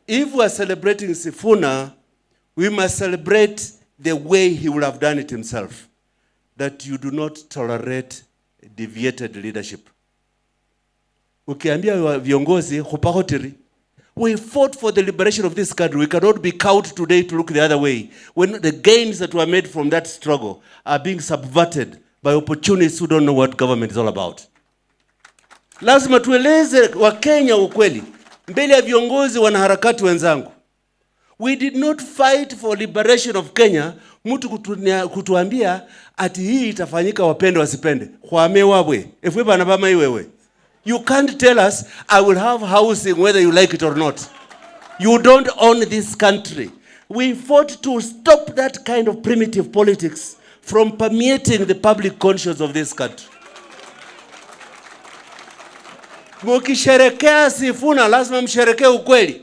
If we are celebrating Sifuna, we must celebrate the way he would have done it himself. That you do not tolerate deviated leadership. Ukiambia viongozi hupahotiri. We fought for the liberation of this country. We cannot be cowed today to look the other way when the gains that were made from that struggle are being subverted by opportunists who don't know what government is all about. Lazima tueleze wa Kenya ukweli mbele ya viongozi wanaharakati wenzangu. We did not fight for liberation of Kenya. Mtu kutuambia ati hii itafanyika wapende wasipende. Kwame wabwe. Efwe bana bama iwewe. You can't tell us I will have housing whether you like it or not. You don't own this country. We fought to stop that kind of primitive politics from permeating the public conscience of this country. Mukisherekea Sifuna lazima msherekee ukweli.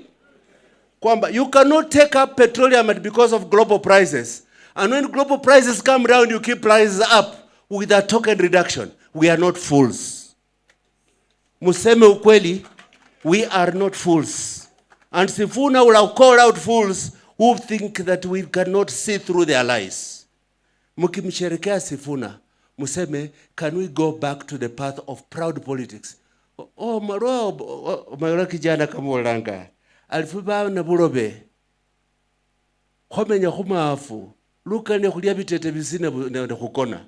Kwamba you cannot take up petroleum because of global prices. And when global prices come down, you keep prices up with a token reduction. We are not fools. Museme ukweli, we are not fools. And Sifuna will have called out fools who think that we cannot see through their lies. Mukimsherekea Sifuna, museme, can we go back to the path of proud politics? Oh, manyora kijana kamolanga. Alifuba na burobe. Komenya kumafu. Luka ne kulia bitete bizine ne kukona.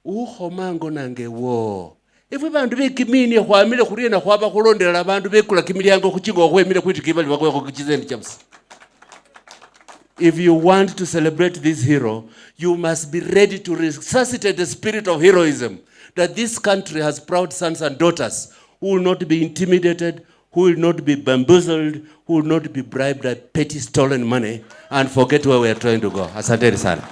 Uhomango nange wo. Ifu bandu bekimini kwamile kuriye na kwaba kulondera bandu bekula kimilyango kuchingo kwemile kwitikibali bakwe kukizendi chamsi. If you want to celebrate this hero, you must be ready to resuscitate the spirit of heroism that this country has proud sons and daughters who will not be intimidated, who will not be bamboozled, who will not be bribed by petty stolen money and forget where we are trying to go. Asante sana.